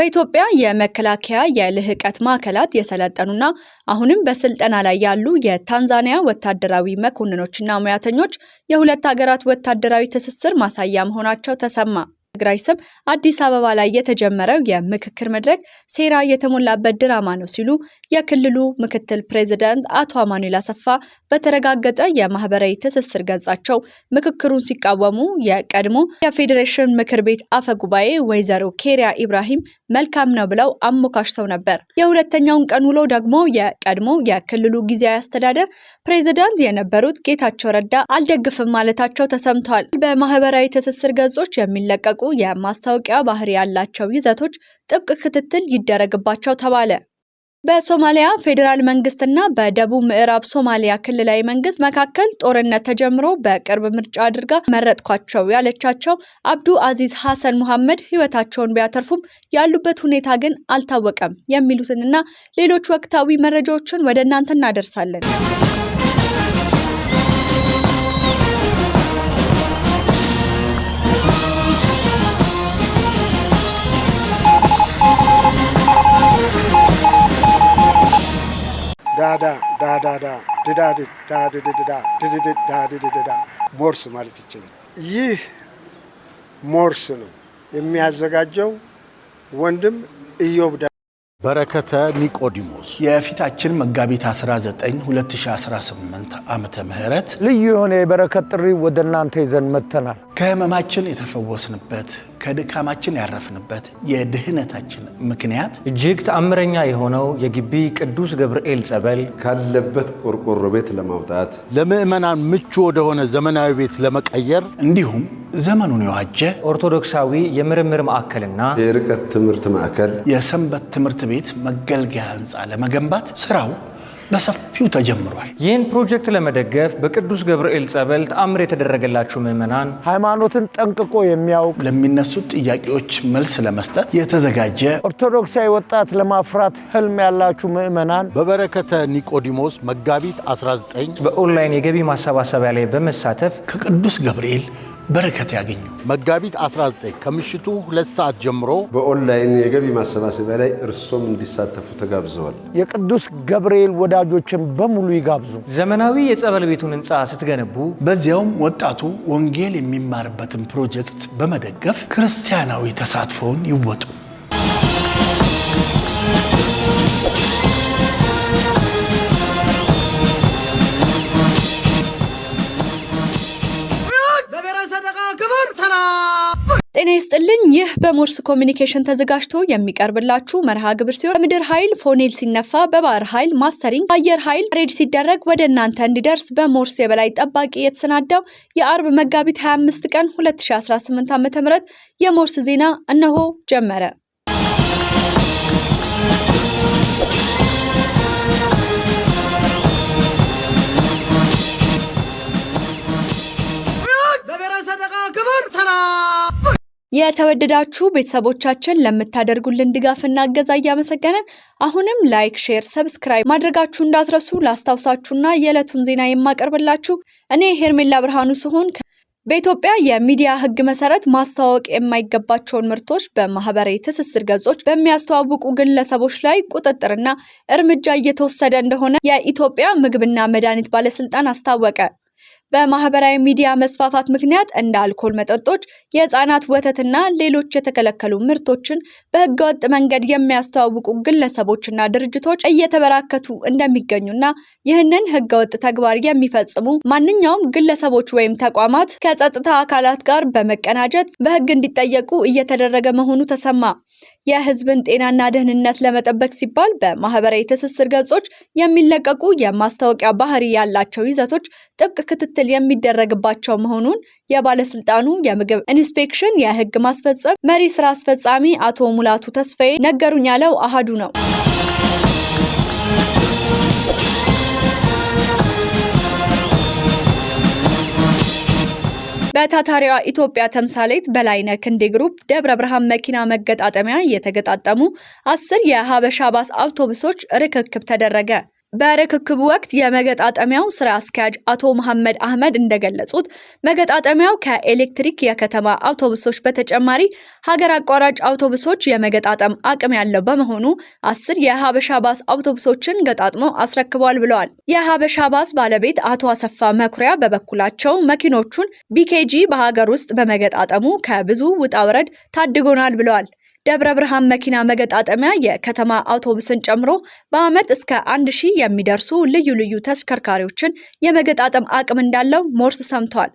በኢትዮጵያ የመከላከያ የልህቀት ማዕከላት የሰለጠኑና አሁንም በስልጠና ላይ ያሉ የታንዛኒያ ወታደራዊ መኮንኖችና ሙያተኞች የሁለት ሀገራት ወታደራዊ ትስስር ማሳያ መሆናቸው ተሰማ። ትግራይ ስም አዲስ አበባ ላይ የተጀመረው የምክክር መድረክ ሴራ የተሞላበት ድራማ ነው ሲሉ የክልሉ ምክትል ፕሬዝዳንት አቶ አማኑኤል አሰፋ በተረጋገጠ የማህበራዊ ትስስር ገጻቸው ምክክሩን ሲቃወሙ የቀድሞ የፌዴሬሽን ምክር ቤት አፈ ጉባኤ ወይዘሮ ኬሪያ ኢብራሂም መልካም ነው ብለው አሞካሽተው ነበር። የሁለተኛውን ቀን ውሎ ደግሞ የቀድሞ የክልሉ ጊዜያዊ አስተዳደር ፕሬዝዳንት የነበሩት ጌታቸው ረዳ አልደግፍም ማለታቸው ተሰምቷል። በማህበራዊ ትስስር ገጾች የሚለቀቁ የማስታወቂያ ባህሪ ያላቸው ይዘቶች ጥብቅ ክትትል ይደረግባቸው ተባለ። በሶማሊያ ፌዴራል መንግስትና በደቡብ ምዕራብ ሶማሊያ ክልላዊ መንግስት መካከል ጦርነት ተጀምሮ በቅርብ ምርጫ አድርጋ መረጥኳቸው ያለቻቸው አብዱ አዚዝ ሐሰን መሐመድ ህይወታቸውን ቢያተርፉም ያሉበት ሁኔታ ግን አልታወቀም የሚሉትንና ሌሎች ወቅታዊ መረጃዎችን ወደ እናንተ እናደርሳለን። ሞርስ ማለት ይችላል። ይህ ሞርስ ነው የሚያዘጋጀው ወንድም ኢዮብ በረከተ ኒቆዲሞስ የፊታችን መጋቢት 19 2018 ዓመተ ምህረት ልዩ የሆነ የበረከት ጥሪ ወደ እናንተ ይዘን መጥተናል። ከህመማችን የተፈወስንበት ከድካማችን ያረፍንበት የድህነታችን ምክንያት እጅግ ተአምረኛ የሆነው የግቢ ቅዱስ ገብርኤል ጸበል ካለበት ቆርቆሮ ቤት ለማውጣት ለምእመናን ምቹ ወደሆነ ዘመናዊ ቤት ለመቀየር እንዲሁም ዘመኑን የዋጀ ኦርቶዶክሳዊ የምርምር ማዕከልና የርቀት ትምህርት ማዕከል የሰንበት ትምህርት ቤት መገልገያ ህንፃ ለመገንባት ስራው በሰፊው ተጀምሯል። ይህን ፕሮጀክት ለመደገፍ በቅዱስ ገብርኤል ጸበል ተአምር የተደረገላችሁ ምእመናን ሃይማኖትን ጠንቅቆ የሚያውቅ ለሚነሱት ጥያቄዎች መልስ ለመስጠት የተዘጋጀ ኦርቶዶክሳዊ ወጣት ለማፍራት ህልም ያላችሁ ምእመናን በበረከተ ኒቆዲሞስ መጋቢት 19 በኦንላይን የገቢ ማሰባሰቢያ ላይ በመሳተፍ ከቅዱስ ገብርኤል በረከት ያገኙ። መጋቢት 19 ከምሽቱ 2 ሰዓት ጀምሮ በኦንላይን የገቢ ማሰባሰቢያ ላይ እርሶም እንዲሳተፉ ተጋብዘዋል። የቅዱስ ገብርኤል ወዳጆችን በሙሉ ይጋብዙ። ዘመናዊ የጸበል ቤቱን ህንፃ ስትገነቡ በዚያውም ወጣቱ ወንጌል የሚማርበትን ፕሮጀክት በመደገፍ ክርስቲያናዊ ተሳትፎውን ይወጡ። ጤና ይስጥልኝ። ይህ በሞርስ ኮሚኒኬሽን ተዘጋጅቶ የሚቀርብላችሁ መርሃ ግብር ሲሆን በምድር ኃይል ፎኔል ሲነፋ በባህር ኃይል ማስተሪንግ በአየር ኃይል ሬድ ሲደረግ ወደ እናንተ እንዲደርስ በሞርስ የበላይ ጠባቂ የተሰናዳው የአርብ መጋቢት 25 ቀን 2018 ዓ.ም የሞርስ ዜና እነሆ ጀመረ። የተወደዳችሁ ቤተሰቦቻችን ለምታደርጉልን ድጋፍና እገዛ እያመሰገንን አሁንም ላይክ፣ ሼር፣ ሰብስክራይብ ማድረጋችሁ እንዳትረሱ ላስታውሳችሁና የዕለቱን ዜና የማቀርብላችሁ እኔ ሄርሜላ ብርሃኑ ሲሆን በኢትዮጵያ የሚዲያ ሕግ መሰረት ማስተዋወቅ የማይገባቸውን ምርቶች በማህበራዊ ትስስር ገጾች በሚያስተዋውቁ ግለሰቦች ላይ ቁጥጥርና እርምጃ እየተወሰደ እንደሆነ የኢትዮጵያ ምግብና መድኃኒት ባለስልጣን አስታወቀ። በማህበራዊ ሚዲያ መስፋፋት ምክንያት እንደ አልኮል መጠጦች፣ የህፃናት ወተትና ሌሎች የተከለከሉ ምርቶችን በህገወጥ መንገድ የሚያስተዋውቁ ግለሰቦችና ድርጅቶች እየተበራከቱ እንደሚገኙና ይህንን ህገወጥ ተግባር የሚፈጽሙ ማንኛውም ግለሰቦች ወይም ተቋማት ከጸጥታ አካላት ጋር በመቀናጀት በህግ እንዲጠየቁ እየተደረገ መሆኑ ተሰማ። የህዝብን ጤናና ደህንነት ለመጠበቅ ሲባል በማህበራዊ ትስስር ገጾች የሚለቀቁ የማስታወቂያ ባህሪ ያላቸው ይዘቶች ጥብቅ ክትትል የሚደረግባቸው መሆኑን የባለስልጣኑ የምግብ ኢንስፔክሽን የህግ ማስፈጸም መሪ ስራ አስፈጻሚ አቶ ሙላቱ ተስፋዬ ነገሩኝ ያለው አሃዱ ነው። በታታሪዋ ኢትዮጵያ ተምሳሌት በላይነህ ክንዴ ግሩፕ ደብረ ብርሃን መኪና መገጣጠሚያ የተገጣጠሙ 10 የሀበሻ ባስ አውቶቡሶች ርክክብ ተደረገ። በርክክቡ ወቅት የመገጣጠሚያው ስራ አስኪያጅ አቶ መሐመድ አህመድ እንደገለጹት መገጣጠሚያው ከኤሌክትሪክ የከተማ አውቶቡሶች በተጨማሪ ሀገር አቋራጭ አውቶቡሶች የመገጣጠም አቅም ያለው በመሆኑ 10 የሀበሻ ባስ አውቶቡሶችን ገጣጥሞ አስረክቧል ብለዋል። የሀበሻ ባስ ባለቤት አቶ አሰፋ መኩሪያ በበኩላቸው መኪኖቹን ቢኬጂ በሀገር ውስጥ በመገጣጠሙ ከብዙ ውጣ ውረድ ታድጎናል ብለዋል። ደብረ ብርሃን መኪና መገጣጠሚያ የከተማ አውቶቡስን ጨምሮ በአመት እስከ 1000 የሚደርሱ ልዩ ልዩ ተሽከርካሪዎችን የመገጣጠም አቅም እንዳለው ሞርስ ሰምቷል።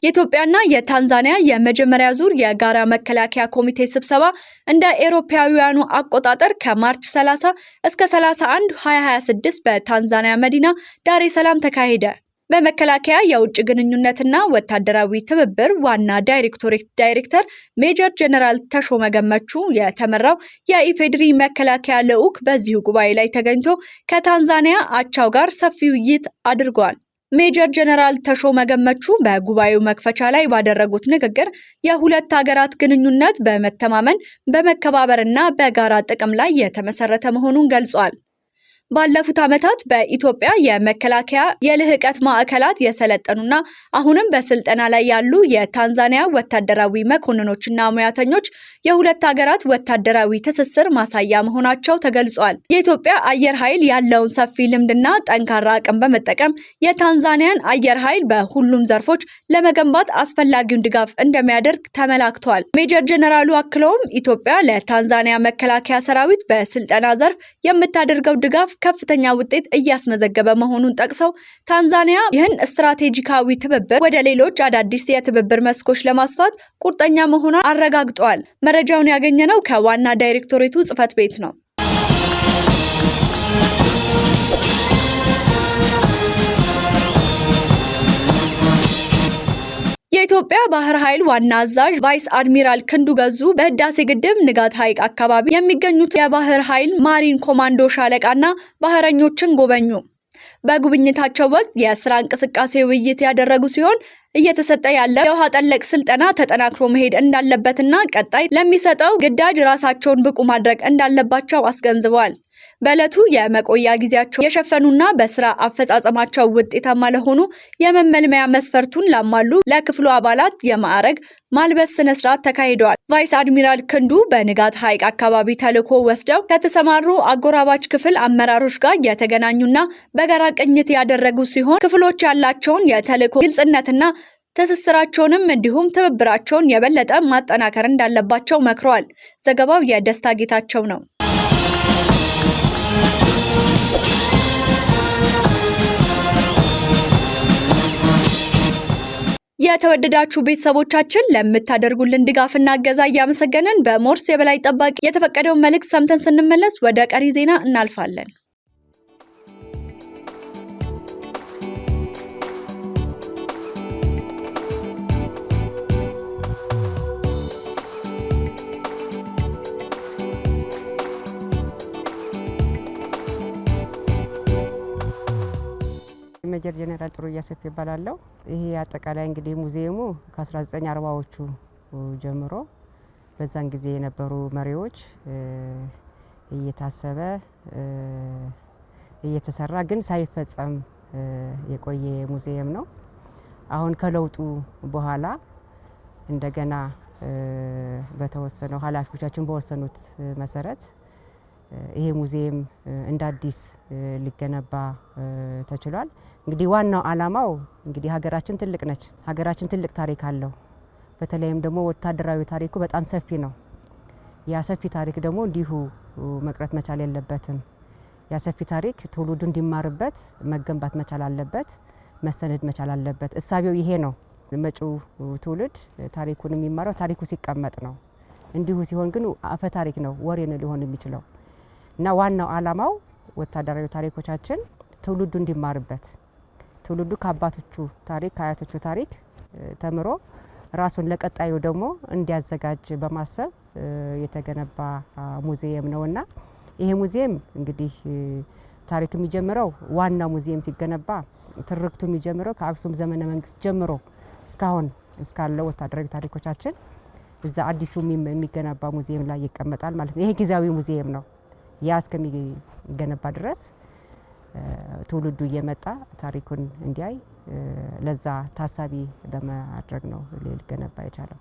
የኢትዮጵያና የታንዛኒያ የመጀመሪያ ዙር የጋራ መከላከያ ኮሚቴ ስብሰባ እንደ አውሮፓውያኑ አቆጣጠር ከማርች 30 እስከ 31 2026 በታንዛኒያ መዲና ዳሬ ሰላም ተካሄደ። በመከላከያ የውጭ ግንኙነትና ወታደራዊ ትብብር ዋና ዳይሬክቶሬት ዳይሬክተር ሜጀር ጀነራል ተሾመ ገመቹ የተመራው የኢፌዴሪ መከላከያ ልዑክ በዚሁ ጉባኤ ላይ ተገኝቶ ከታንዛኒያ አቻው ጋር ሰፊ ውይይት አድርጓል። ሜጀር ጀነራል ተሾመ ገመቹ በጉባኤው መክፈቻ ላይ ባደረጉት ንግግር የሁለት ሀገራት ግንኙነት በመተማመን በመከባበርና በጋራ ጥቅም ላይ የተመሰረተ መሆኑን ገልጿል። ባለፉት ዓመታት በኢትዮጵያ የመከላከያ የልህቀት ማዕከላት የሰለጠኑና አሁንም በስልጠና ላይ ያሉ የታንዛኒያ ወታደራዊ መኮንኖችና ሙያተኞች የሁለት ሀገራት ወታደራዊ ትስስር ማሳያ መሆናቸው ተገልጿል። የኢትዮጵያ አየር ኃይል ያለውን ሰፊ ልምድና ጠንካራ አቅም በመጠቀም የታንዛኒያን አየር ኃይል በሁሉም ዘርፎች ለመገንባት አስፈላጊውን ድጋፍ እንደሚያደርግ ተመላክቷል። ሜጀር ጀነራሉ አክለውም ኢትዮጵያ ለታንዛኒያ መከላከያ ሰራዊት በስልጠና ዘርፍ የምታደርገው ድጋፍ ከፍተኛ ውጤት እያስመዘገበ መሆኑን ጠቅሰው ታንዛኒያ ይህን ስትራቴጂካዊ ትብብር ወደ ሌሎች አዳዲስ የትብብር መስኮች ለማስፋት ቁርጠኛ መሆኗን አረጋግጠዋል። መረጃውን ያገኘነው ከዋና ዳይሬክቶሬቱ ጽሕፈት ቤት ነው። የኢትዮጵያ ባህር ኃይል ዋና አዛዥ ቫይስ አድሚራል ክንዱ ገዙ በህዳሴ ግድብ ንጋት ሐይቅ አካባቢ የሚገኙት የባህር ኃይል ማሪን ኮማንዶ ሻለቃና ባህረኞችን ጎበኙ። በጉብኝታቸው ወቅት የስራ እንቅስቃሴ ውይይት ያደረጉ ሲሆን እየተሰጠ ያለ የውሃ ጠለቅ ስልጠና ተጠናክሮ መሄድ እንዳለበትና ቀጣይ ለሚሰጠው ግዳጅ ራሳቸውን ብቁ ማድረግ እንዳለባቸው አስገንዝበዋል። በዕለቱ የመቆያ ጊዜያቸው የሸፈኑና በስራ አፈጻጸማቸው ውጤታማ ለሆኑ የመመልመያ መስፈርቱን ላሟሉ ለክፍሉ አባላት የማዕረግ ማልበስ ስነ ስርዓት ተካሂደዋል። ቫይስ አድሚራል ክንዱ በንጋት ሐይቅ አካባቢ ተልዕኮ ወስደው ከተሰማሩ አጎራባች ክፍል አመራሮች ጋር የተገናኙና በጋራ ቅኝት ያደረጉ ሲሆን ክፍሎች ያላቸውን የተልዕኮ ግልጽነትና ትስስራቸውንም እንዲሁም ትብብራቸውን የበለጠ ማጠናከር እንዳለባቸው መክረዋል። ዘገባው የደስታ ጌታቸው ነው። የተወደዳችሁ ቤተሰቦቻችን ለምታደርጉልን ድጋፍና እገዛ እያመሰገንን በሞርስ የበላይ ጠባቂ የተፈቀደውን መልእክት ሰምተን ስንመለስ ወደ ቀሪ ዜና እናልፋለን። ሜጀር ጀነራል ጥሩያ ሰፊ ይባላልው። ይሄ አጠቃላይ እንግዲህ ሙዚየሙ ከ1940ዎቹ ጀምሮ በዛን ጊዜ የነበሩ መሪዎች እየታሰበ እየተሰራ ግን ሳይፈጸም የቆየ ሙዚየም ነው። አሁን ከለውጡ በኋላ እንደገና በተወሰነው ኃላፊዎቻችን በወሰኑት መሰረት ይሄ ሙዚየም እንደ አዲስ ሊገነባ ተችሏል። እንግዲህ ዋናው ዓላማው እንግዲህ ሀገራችን ትልቅ ነች። ሀገራችን ትልቅ ታሪክ አለው። በተለይም ደግሞ ወታደራዊ ታሪኩ በጣም ሰፊ ነው። ያ ሰፊ ታሪክ ደግሞ እንዲሁ መቅረት መቻል የለበትም። ያ ሰፊ ታሪክ ትውልዱ እንዲማርበት መገንባት መቻል አለበት፣ መሰነድ መቻል አለበት። እሳቤው ይሄ ነው። መጪው ትውልድ ታሪኩን የሚማረው ታሪኩ ሲቀመጥ ነው። እንዲሁ ሲሆን ግን አፈ ታሪክ ነው፣ ወሬ ነው ሊሆን የሚችለው እና ዋናው ዓላማው ወታደራዊ ታሪኮቻችን ትውልዱ እንዲማርበት፣ ትውልዱ ከአባቶቹ ታሪክ ከአያቶቹ ታሪክ ተምሮ ራሱን ለቀጣዩ ደግሞ እንዲያዘጋጅ በማሰብ የተገነባ ሙዚየም ነውና ይሄ ሙዚየም እንግዲህ ታሪክ የሚጀምረው ዋናው ሙዚየም ሲገነባ ትርክቱ የሚጀምረው ከአክሱም ዘመነ መንግስት ጀምሮ እስካሁን እስካለው ወታደራዊ ታሪኮቻችን እዛ አዲሱ የሚገነባ ሙዚየም ላይ ይቀመጣል ማለት ነው። ይሄ ጊዜያዊ ሙዚየም ነው። ያ እስከሚገነባ ድረስ ትውልዱ እየመጣ ታሪኩን እንዲያይ ለዛ ታሳቢ በማድረግ ነው ሊገነባ የቻለው።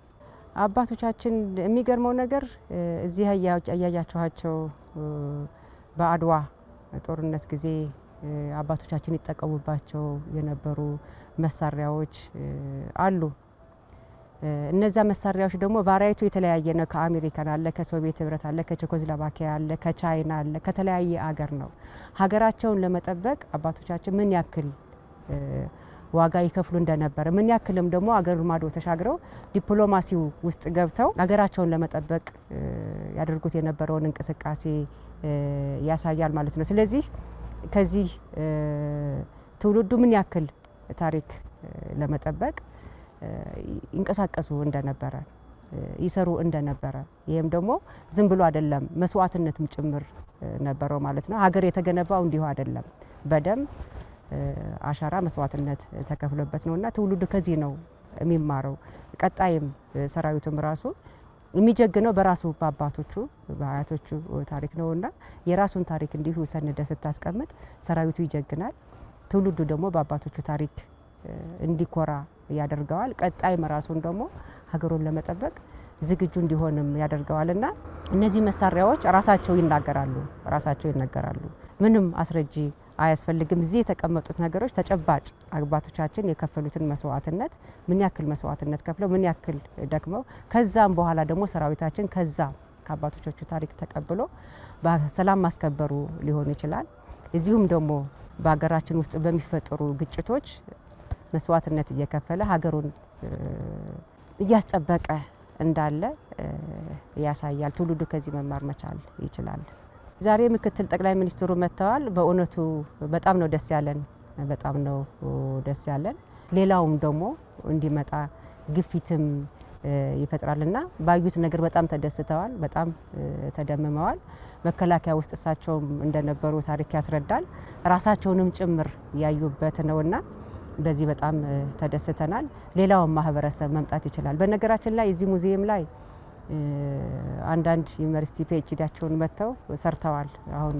አባቶቻችን የሚገርመው ነገር እዚህ ያያያችኋቸው በአድዋ ጦርነት ጊዜ አባቶቻችን ይጠቀሙባቸው የነበሩ መሳሪያዎች አሉ። እነዛ መሳሪያዎች ደግሞ ቫሪያቱ የተለያየ ነው። ከአሜሪካን አለ፣ ከሶቪየት ህብረት አለ፣ ከቼኮስሎቫኪያ አለ፣ ከቻይና አለ፣ ከተለያየ አገር ነው። ሀገራቸውን ለመጠበቅ አባቶቻችን ምን ያክል ዋጋ ይከፍሉ እንደነበረ ምን ያክልም ደግሞ አገር ማዶ ተሻግረው ዲፕሎማሲው ውስጥ ገብተው ሀገራቸውን ለመጠበቅ ያደርጉት የነበረውን እንቅስቃሴ ያሳያል ማለት ነው። ስለዚህ ከዚህ ትውልዱ ምን ያክል ታሪክ ለመጠበቅ ይንቀሳቀሱ እንደነበረ ይሰሩ እንደነበረ ይሄም ደግሞ ዝም ብሎ አይደለም መስዋዕትነትም ጭምር ነበረው ማለት ነው። ሀገር የተገነባው እንዲሁ አይደለም፣ በደም አሻራ መስዋዕትነት ተከፍሎበት ነውና ትውልዱ ከዚህ ነው የሚማረው። ቀጣይም ሰራዊቱም ራሱ የሚጀግነው በራሱ በአባቶቹ በአያቶቹ ታሪክ ነውና የራሱን ታሪክ እንዲሁ ሰንደ ስታስቀምጥ ሰራዊቱ ይጀግናል። ትውልዱ ደግሞ በአባቶቹ ታሪክ እንዲኮራ ያደርገዋል። ቀጣይ መራሱን ደግሞ ሀገሩን ለመጠበቅ ዝግጁ እንዲሆንም ያደርገዋልና እነዚህ መሳሪያዎች ራሳቸው ይናገራሉ። ምንም አስረጂ አያስፈልግም። እዚህ የተቀመጡት ነገሮች ተጨባጭ አባቶቻችን የከፈሉትን መስዋዕትነት ምን ያክል መስዋዕትነት ከፍለው ምን ያክል ደክመው ከዛም በኋላ ደግሞ ሰራዊታችን ከዛ ከአባቶቹ ታሪክ ተቀብሎ በሰላም ማስከበሩ ሊሆን ይችላል። እዚሁም ደግሞ በሀገራችን ውስጥ በሚፈጠሩ ግጭቶች መስዋዕትነት እየከፈለ ሀገሩን እያስጠበቀ እንዳለ ያሳያል። ትውልዱ ከዚህ መማር መቻል ይችላል። ዛሬ ምክትል ጠቅላይ ሚኒስትሩ መጥተዋል። በእውነቱ በጣም ነው ደስ ያለን። ሌላውም ደግሞ እንዲመጣ ግፊትም ይፈጥራልና ባዩት ነገር በጣም ተደስተዋል፣ በጣም ተደምመዋል። መከላከያ ውስጥ እሳቸውም እንደነበሩ ታሪክ ያስረዳል። ራሳቸውንም ጭምር ያዩበት ነውና በዚህ በጣም ተደስተናል። ሌላውም ማህበረሰብ መምጣት ይችላል። በነገራችን ላይ እዚህ ሙዚየም ላይ አንዳንድ ዩኒቨርሲቲ ፒኤችዲያቸውን መጥተው ሰርተዋል። አሁን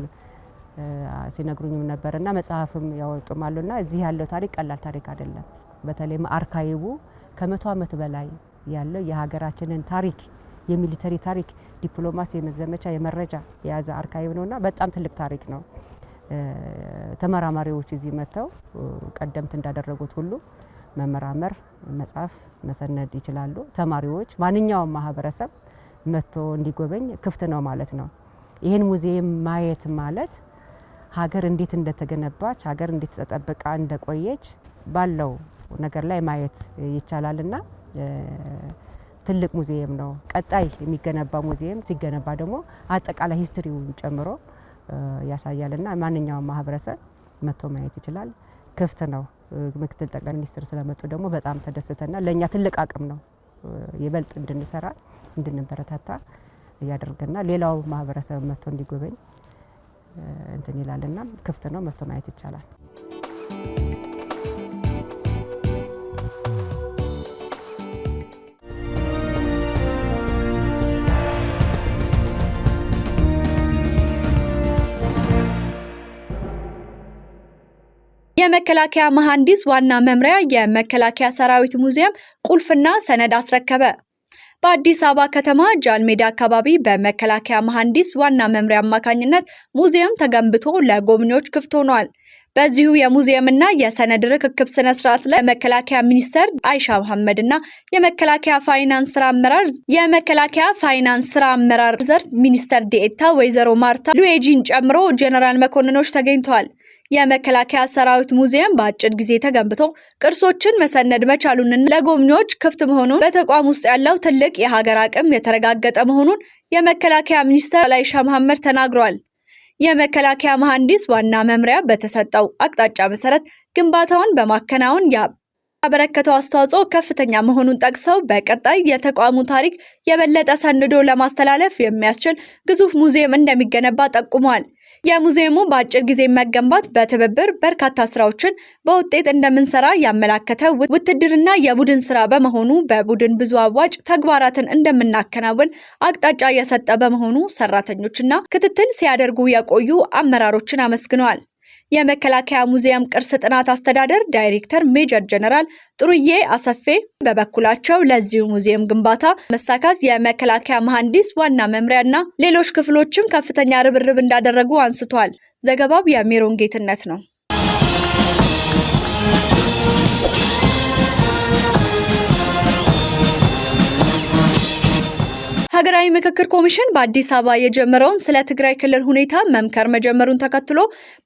ሲነግሩኝም ነበርና መጽሐፍም ያወጡማሉና እዚህ ያለው ታሪክ ቀላል ታሪክ አይደለም። በተለይም አርካይቡ ከ100 ዓመት በላይ ያለው የሀገራችንን ታሪክ የሚሊተሪ ታሪክ፣ ዲፕሎማሲ፣ የመዘመቻ፣ የመረጃ የያዘ አርካይብ ነውና በጣም ትልቅ ታሪክ ነው። ተመራማሪዎች እዚህ መጥተው ቀደምት እንዳደረጉት ሁሉ መመራመር፣ መጻፍ፣ መሰነድ ይችላሉ። ተማሪዎች፣ ማንኛውም ማህበረሰብ መጥቶ እንዲጎበኝ ክፍት ነው ማለት ነው። ይህን ሙዚየም ማየት ማለት ሀገር እንዴት እንደተገነባች፣ ሀገር እንዴት ተጠብቃ እንደቆየች ባለው ነገር ላይ ማየት ይቻላልና ትልቅ ሙዚየም ነው። ቀጣይ የሚገነባ ሙዚየም ሲገነባ ደግሞ አጠቃላይ ሂስትሪውን ጨምሮ ያሳያልና ማንኛውም ማህበረሰብ መጥቶ ማየት ይችላል። ክፍት ነው። ምክትል ጠቅላይ ሚኒስትር ስለመጡ ደግሞ በጣም ተደስተና ለኛ ትልቅ አቅም ነው። ይበልጥ እንድንሰራ እንድንበረታታ ያደርገና ሌላው ማህበረሰብ መጥቶ እንዲጎበኝ እንትን ይላልና ክፍት ነው። መጥቶ ማየት ይቻላል። የመከላከያ መሐንዲስ ዋና መምሪያ የመከላከያ ሰራዊት ሙዚየም ቁልፍና ሰነድ አስረከበ። በአዲስ አበባ ከተማ ጃልሜዳ አካባቢ በመከላከያ መሐንዲስ ዋና መምሪያ አማካኝነት ሙዚየም ተገንብቶ ለጎብኚዎች ክፍት ሆኗል። በዚሁ የሙዚየምና የሰነድ ርክክብ ስነ ስርዓት ላይ የመከላከያ ሚኒስተር አይሻ መሐመድና የመከላከያ ፋይናንስ ስራ አመራር ዘርፍ ሚኒስተር ዴኤታ ወይዘሮ ማርታ ሉዌጂን ጨምሮ ጀነራል መኮንኖች ተገኝተዋል። የመከላከያ ሰራዊት ሙዚየም በአጭር ጊዜ ተገንብቶ ቅርሶችን መሰነድ መቻሉን ለጎብኚዎች ክፍት መሆኑን በተቋም ውስጥ ያለው ትልቅ የሀገር አቅም የተረጋገጠ መሆኑን የመከላከያ ሚኒስተር አይሻ መሐመድ ተናግረዋል። የመከላከያ መሐንዲስ ዋና መምሪያ በተሰጠው አቅጣጫ መሰረት ግንባታውን በማከናወን ያበረከተው አስተዋጽኦ ከፍተኛ መሆኑን ጠቅሰው በቀጣይ የተቋሙ ታሪክ የበለጠ ሰንዶ ለማስተላለፍ የሚያስችል ግዙፍ ሙዚየም እንደሚገነባ ጠቁመዋል። የሙዚየሙ በአጭር ጊዜ መገንባት በትብብር በርካታ ስራዎችን በውጤት እንደምንሰራ ያመላከተ ውትድርና የቡድን ስራ በመሆኑ በቡድን ብዙ አዋጭ ተግባራትን እንደምናከናውን አቅጣጫ የሰጠ በመሆኑ ሰራተኞችና ክትትል ሲያደርጉ የቆዩ አመራሮችን አመስግነዋል። የመከላከያ ሙዚየም ቅርስ ጥናት አስተዳደር ዳይሬክተር ሜጀር ጀነራል ጥሩዬ አሰፌ በበኩላቸው ለዚሁ ሙዚየም ግንባታ መሳካት የመከላከያ መሐንዲስ ዋና መምሪያና ሌሎች ክፍሎችም ከፍተኛ ርብርብ እንዳደረጉ አንስተዋል። ዘገባው የሜሮን ጌትነት ነው። ሀገራዊ ምክክር ኮሚሽን በአዲስ አበባ የጀመረውን ስለ ትግራይ ክልል ሁኔታ መምከር መጀመሩን ተከትሎ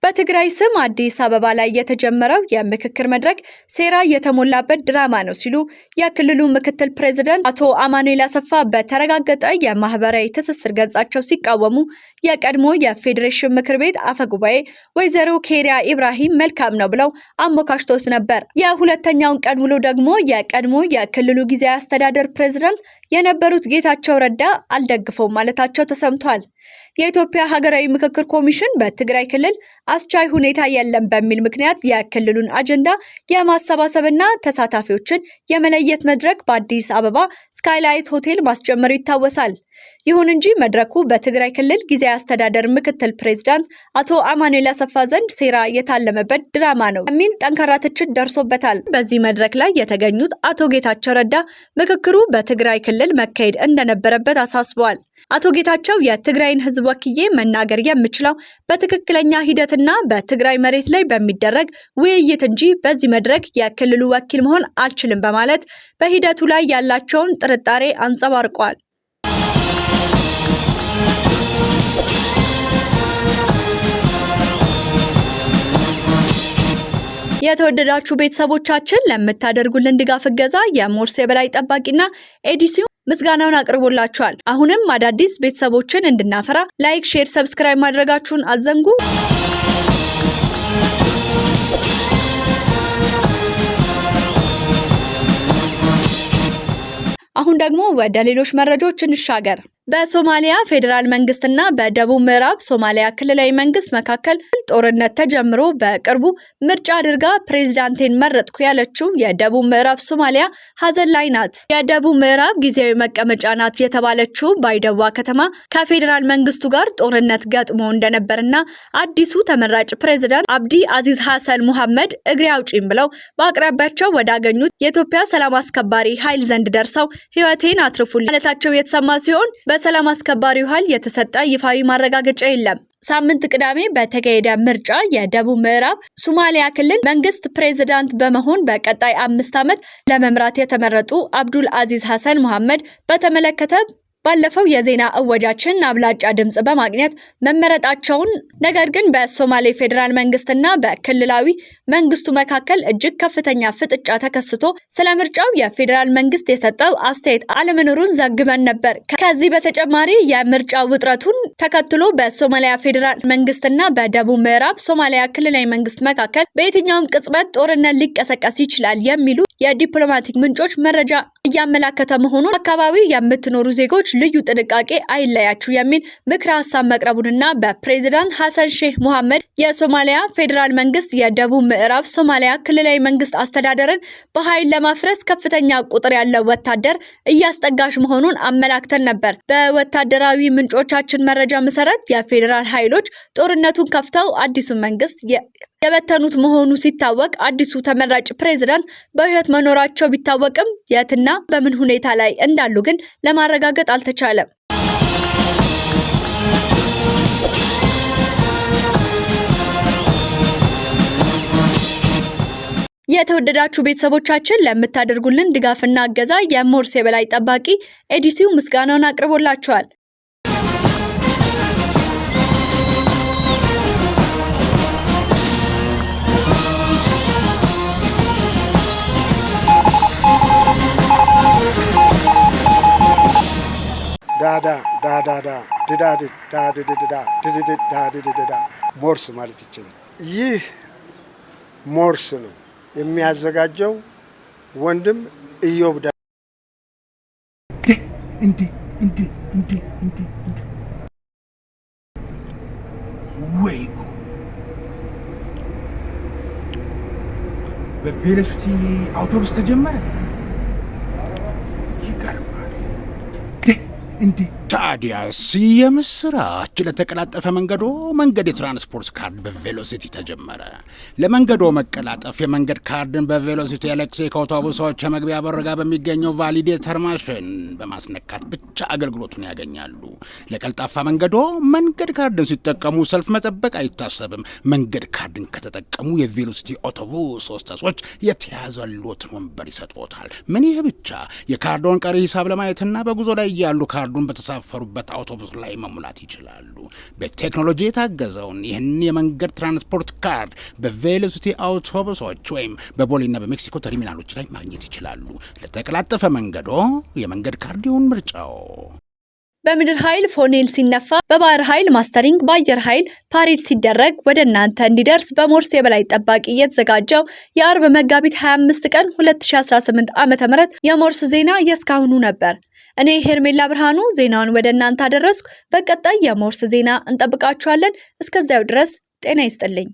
በትግራይ ስም አዲስ አበባ ላይ የተጀመረው የምክክር መድረክ ሴራ የተሞላበት ድራማ ነው ሲሉ የክልሉ ምክትል ፕሬዝዳንት አቶ አማኑኤል አሰፋ በተረጋገጠ የማህበራዊ ትስስር ገጻቸው ሲቃወሙ የቀድሞ የፌዴሬሽን ምክር ቤት አፈጉባኤ ወይዘሮ ኬሪያ ኢብራሂም መልካም ነው ብለው አሞካሽቶት ነበር። የሁለተኛውን ቀን ውሎ ደግሞ የቀድሞ የክልሉ ጊዜያዊ አስተዳደር ፕሬዝዳንት የነበሩት ጌታቸው ረዳ አልደግፈውም ማለታቸው ተሰምቷል። የኢትዮጵያ ሀገራዊ ምክክር ኮሚሽን በትግራይ ክልል አስቻይ ሁኔታ የለም በሚል ምክንያት የክልሉን አጀንዳ የማሰባሰብና ተሳታፊዎችን የመለየት መድረክ በአዲስ አበባ ስካይላይት ሆቴል ማስጀመሩ ይታወሳል። ይሁን እንጂ መድረኩ በትግራይ ክልል ጊዜያዊ አስተዳደር ምክትል ፕሬዝዳንት አቶ አማኑኤል አሰፋ ዘንድ ሴራ የታለመበት ድራማ ነው የሚል ጠንካራ ትችት ደርሶበታል። በዚህ መድረክ ላይ የተገኙት አቶ ጌታቸው ረዳ ምክክሩ በትግራይ ክልል መካሄድ እንደነበረበት አሳስበዋል። አቶ ጌታቸው የትግራይን ሕዝብ ወክዬ መናገር የምችለው በትክክለኛ ሂደትና በትግራይ መሬት ላይ በሚደረግ ውይይት እንጂ በዚህ መድረክ የክልሉ ወኪል መሆን አልችልም በማለት በሂደቱ ላይ ያላቸውን ጥርጣሬ አንጸባርቋል። የተወደዳችሁ ቤተሰቦቻችን ለምታደርጉልን ድጋፍ እገዛ የሞርስ የበላይ ጠባቂና ኤዲሲዮ ምስጋናውን አቅርቦላችኋል። አሁንም አዳዲስ ቤተሰቦችን እንድናፈራ ላይክ፣ ሼር፣ ሰብስክራይብ ማድረጋችሁን አትዘንጉ። አሁን ደግሞ ወደ ሌሎች መረጃዎች እንሻገር። በሶማሊያ ፌዴራል መንግስትና በደቡብ ምዕራብ ሶማሊያ ክልላዊ መንግስት መካከል ጦርነት ተጀምሮ በቅርቡ ምርጫ አድርጋ ፕሬዝዳንቴን መረጥኩ ያለችው የደቡብ ምዕራብ ሶማሊያ ሀዘን ላይ ናት። የደቡብ ምዕራብ ጊዜያዊ መቀመጫ ናት የተባለችው ባይደዋ ከተማ ከፌዴራል መንግስቱ ጋር ጦርነት ገጥሞ እንደነበርና አዲሱ ተመራጭ ፕሬዝዳንት አብዲ አዚዝ ሐሰን ሙሐመድ እግሬ አውጪኝ ብለው በአቅራቢያቸው ወዳገኙት የኢትዮጵያ ሰላም አስከባሪ ኃይል ዘንድ ደርሰው ህይወቴን አትርፉልኝ ማለታቸው የተሰማ ሲሆን በሰላም አስከባሪው ኃይል የተሰጠ ይፋዊ ማረጋገጫ የለም። ሳምንት ቅዳሜ በተካሄደ ምርጫ የደቡብ ምዕራብ ሶማሊያ ክልል መንግስት ፕሬዝዳንት በመሆን በቀጣይ 5 ዓመት ለመምራት የተመረጡ አብዱል አዚዝ ሐሰን ሙሐመድ በተመለከተ ባለፈው የዜና እወጃችን አብላጫ ድምጽ በማግኘት መመረጣቸውን፣ ነገር ግን በሶማሌ ፌዴራል መንግስትና በክልላዊ መንግስቱ መካከል እጅግ ከፍተኛ ፍጥጫ ተከስቶ ስለ ምርጫው የፌዴራል መንግስት የሰጠው አስተያየት አለመኖሩን ዘግበን ነበር። ከዚህ በተጨማሪ የምርጫ ውጥረቱን ተከትሎ በሶማሊያ ፌዴራል መንግስትና በደቡብ ምዕራብ ሶማሊያ ክልላዊ መንግስት መካከል በየትኛውም ቅጽበት ጦርነት ሊቀሰቀስ ይችላል የሚሉ የዲፕሎማቲክ ምንጮች መረጃ እያመላከተ መሆኑን አካባቢው የምትኖሩ ዜጎች ልዩ ጥንቃቄ አይለያችሁ የሚል ምክረ ሀሳብ መቅረቡንና በፕሬዝዳንት ሐሰን ሼህ ሙሐመድ የሶማሊያ ፌዴራል መንግስት የደቡብ ምዕራብ ሶማሊያ ክልላዊ መንግስት አስተዳደርን በኃይል ለማፍረስ ከፍተኛ ቁጥር ያለው ወታደር እያስጠጋሽ መሆኑን አመላክተን ነበር። በወታደራዊ ምንጮቻችን መረጃ መሰረት የፌዴራል ኃይሎች ጦርነቱን ከፍተው አዲሱ መንግስት የበተኑት መሆኑ ሲታወቅ አዲሱ ተመራጭ ፕሬዝዳንት በህይወት መኖራቸው ቢታወቅም የትና በምን ሁኔታ ላይ እንዳሉ ግን ለማረጋገጥ አልተቻለም። የተወደዳችሁ ቤተሰቦቻችን ለምታደርጉልን ድጋፍና እገዛ የሞርስ የበላይ ጠባቂ ኤዲሲው ምስጋናውን አቅርቦላችኋል። ሞርስ ማለት ይችላል። ይህ ሞርስ ነው የሚያዘጋጀው ወንድም ኢዮብ ወይ በቬሎሲቲ አውቶቡስ ተጀመረ። ይገርማል። ታዲያስ የምስራች! ለተቀላጠፈ መንገዶ መንገድ የትራንስፖርት ካርድ በቬሎሲቲ ተጀመረ። ለመንገዶ መቀላጠፍ የመንገድ ካርድን በቬሎሲቲ ኤሌክትሪክ አውቶቡሶች የመግቢያ በር ጋር በሚገኘው ቫሊዴተር ማሽን በማስነካት ብቻ አገልግሎቱን ያገኛሉ። ለቀልጣፋ መንገዶ መንገድ ካርድን ሲጠቀሙ ሰልፍ መጠበቅ አይታሰብም። መንገድ ካርድን ከተጠቀሙ የቬሎሲቲ አውቶቡስ ሆስቴሶች የተያዘሎትን ወንበር ይሰጥዎታል። ምን ይህ ብቻ! የካርዶን ቀሪ ሂሳብ ለማየትና በጉዞ ላይ ያሉ ካርዱን በተሳፈሩበት አውቶቡስ ላይ መሙላት ይችላሉ። በቴክኖሎጂ የታገዘውን ይህን የመንገድ ትራንስፖርት ካርድ በቬሎሲቲ አውቶቡሶች ወይም በቦሌና በሜክሲኮ ተርሚናሎች ላይ ማግኘት ይችላሉ። ለተቀላጠፈ መንገዶ የመንገድ ካርድ ይሁን ምርጫው። በምድር ኃይል ፎኔል ሲነፋ፣ በባህር ኃይል ማስተሪንግ፣ በአየር ኃይል ፓሬድ ሲደረግ ወደ እናንተ እንዲደርስ በሞርስ የበላይ ጠባቂ የተዘጋጀው የአርብ መጋቢት 25 ቀን 2018 ዓ.ም የሞርስ ዜና የእስካሁኑ ነበር። እኔ ሄርሜላ ብርሃኑ ዜናውን ወደ እናንተ አደረስኩ። በቀጣይ የሞርስ ዜና እንጠብቃችኋለን። እስከዚያው ድረስ ጤና ይስጥልኝ።